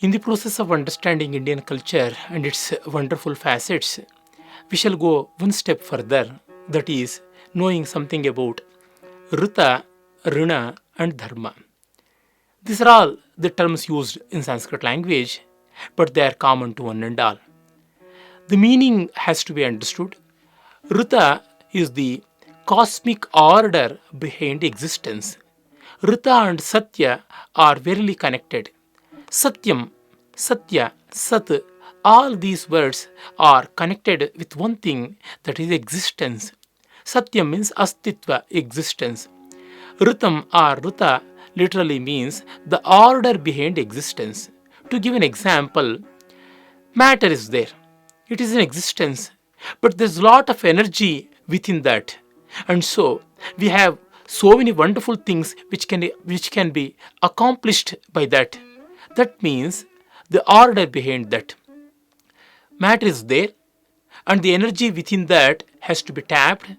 In the process of understanding Indian culture and its wonderful facets, we shall go one step further, that is, knowing something about Rta, Rna, and Dharma. These are all the terms used in Sanskrit language, but they are common to one and all. The meaning has to be understood. Rta is the cosmic order behind existence. Rta and Satya are verily connected. Satyam, Satya, Sat, all these words are connected with one thing, that is existence. Satyam means astitva, existence. Ritam or Rta literally means the order behind existence. To give an example, matter is there. It is in existence, but there's a lot of energy within that. And so we have so many wonderful things which can be accomplished by that. That means the order behind that. Matter is there, and the energy within that has to be tapped.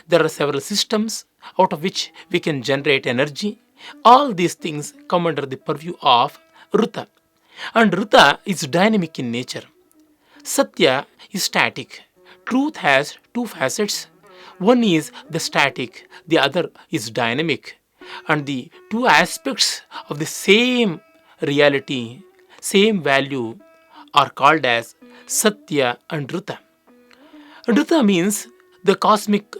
There are several systems out of which we can generate energy. All these things come under the purview of Rta. And Rta is dynamic in nature. Satya is static. Truth has two facets. One is the static, the other is dynamic. And the two aspects of the same reality, same value, are called as Satya and Rta. Rta means the cosmic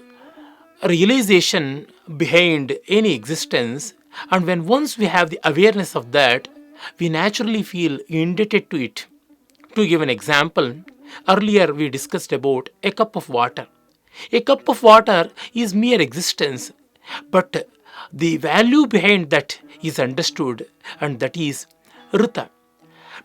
realization behind any existence, and when once we have the awareness of that, we naturally feel indebted to it. To give an example, earlier we discussed about a cup of water. A cup of water is mere existence, but the value behind that is understood, and that is Rta.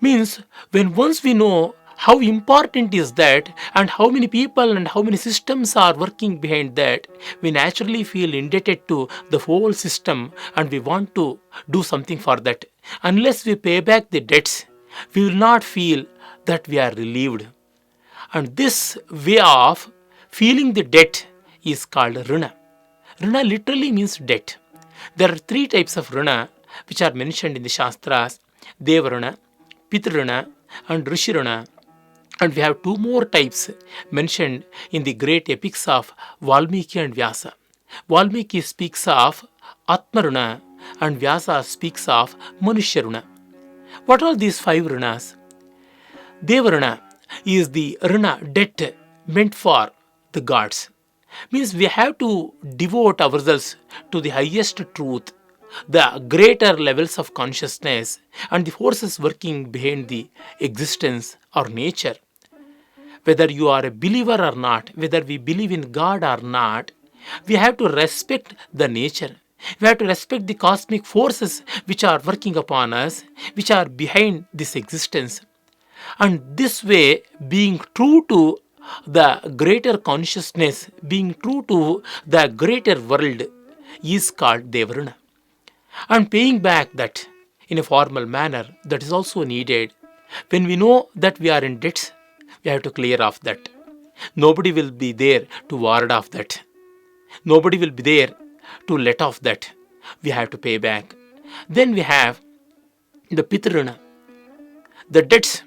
Means when once we know how important is that and how many people and how many systems are working behind that, we naturally feel indebted to the whole system and we want to do something for that. Unless we pay back the debts, we will not feel that we are relieved. And this way of feeling the debt is called Rna. Rna literally means debt. There are three types of Rna which are mentioned in the Shastras: Deva Rna, Pitru Rna, and Rishi Rna. And we have two more types mentioned in the great epics of Valmiki and Vyasa. Valmiki speaks of Atma Rna and Vyasa speaks of Manushya Rna. What are these five Rnas? Deva Rna is the Rna debt meant for the gods. Means we have to devote ourselves to the highest truth, the greater levels of consciousness, and the forces working behind the existence or nature. Whether you are a believer or not, whether we believe in God or not, we have to respect the nature. We have to respect the cosmic forces which are working upon us, which are behind this existence. And this way, being true to the greater consciousness, being true to the greater world, is called Devarana. And paying back that in a formal manner, that is also needed. When we know that we are in debts, we have to clear off that. Nobody will be there to ward off that. Nobody will be there to let off that. We have to pay back. Then we have the Pitrana, the debts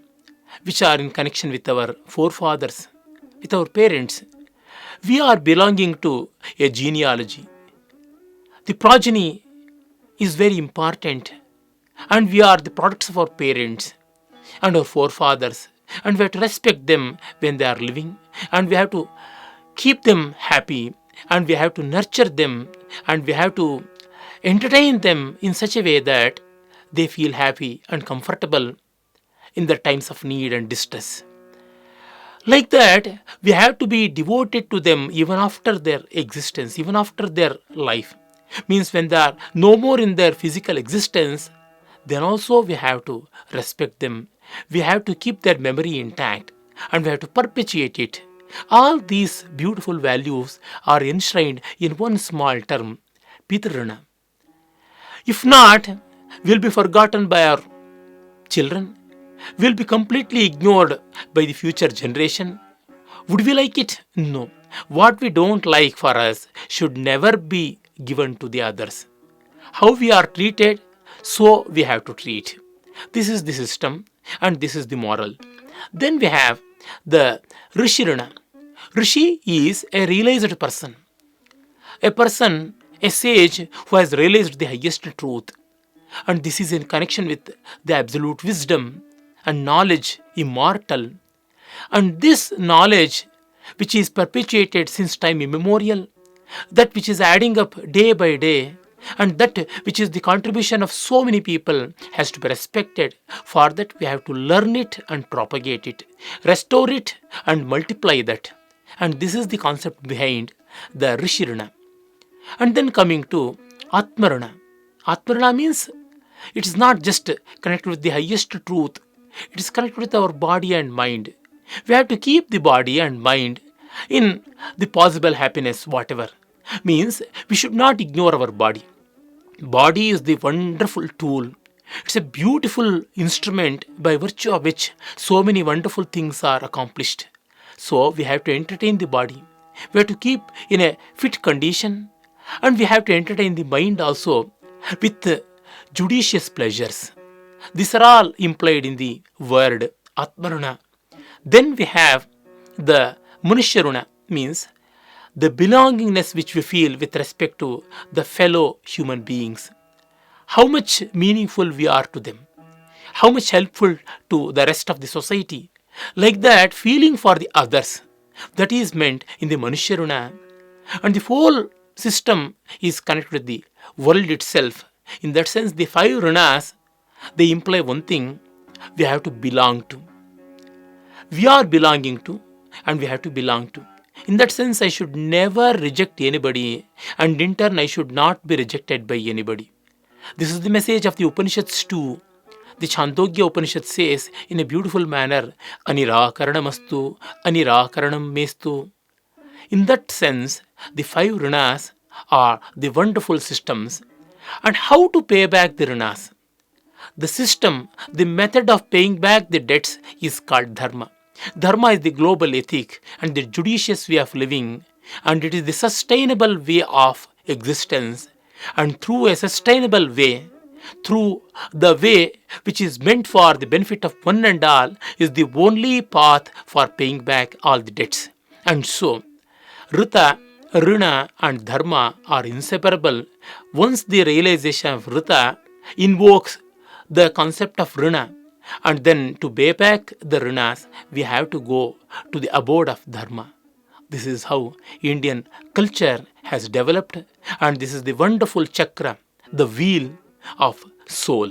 which are in connection with our forefathers, with our parents. We are belonging to a genealogy. The progeny is very important, and we are the products of our parents and our forefathers, and we have to respect them when they are living, and we have to keep them happy, and we have to nurture them, and we have to entertain them in such a way that they feel happy and comfortable in the times of need and distress. Like that, we have to be devoted to them even after their existence, even after their life. Means when they are no more in their physical existence, then also we have to respect them. We have to keep their memory intact, and we have to perpetuate it. All these beautiful values are enshrined in one small term, Pitrana. If not, we'll be forgotten by our children, will be completely ignored by the future generation. Would we like it? No. What we don't like for us should never be given to the others. How we are treated, so we have to treat. This is the system. and this is the moral. Then we have the Rishi Rna. Rishi is a realized person, a sage who has realized the highest truth. And this is in connection with the absolute wisdom and knowledge, immortal. And this knowledge, which is perpetuated since time immemorial, that which is adding up day by day, and that which is the contribution of so many people, has to be respected. For that, we have to learn it and propagate it, restore it and multiply that. And this is the concept behind the Rishi Rna. And then coming to Atmarana. Atmarana means it is not just connected with the highest truth, it is connected with our body and mind. We have to keep the body and mind in the possible happiness, whatever. Means we should not ignore our body. Body is the wonderful tool. It's a beautiful instrument by virtue of which so many wonderful things are accomplished. So we have to entertain the body. We have to keep in a fit condition, and we have to entertain the mind also with judicious pleasures. These are all implied in the word Atmaruna. Then we have the Manusharuna, means the belongingness which we feel with respect to the fellow human beings. How much meaningful we are to them, how much helpful to the rest of the society. Like that, feeling for the others, that is meant in the Manusharuna. And the whole system is connected with the world itself. In that sense, the five runas, they imply one thing: we have to belong to. We are belonging to, and we have to belong to. In that sense, I should never reject anybody, and in turn, I should not be rejected by anybody. This is the message of the Upanishads too. The Chandogya Upanishad says in a beautiful manner, Anirakaranastu, Anirakaranam mestu. In that sense, the five runas are the wonderful systems. And how to pay back the runas? The system, the method of paying back the debts is called dharma. Dharma is the global ethic and the judicious way of living, and it is the sustainable way of existence. And through a sustainable way, through the way which is meant for the benefit of one and all, is the only path for paying back all the debts. And so, Rta, Rna and Dharma are inseparable. Once the realization of Rta invokes the concept of Rna, and then to pay back the Runas, we have to go to the abode of Dharma. This is how Indian culture has developed, and this is the wonderful chakra, the wheel of soul.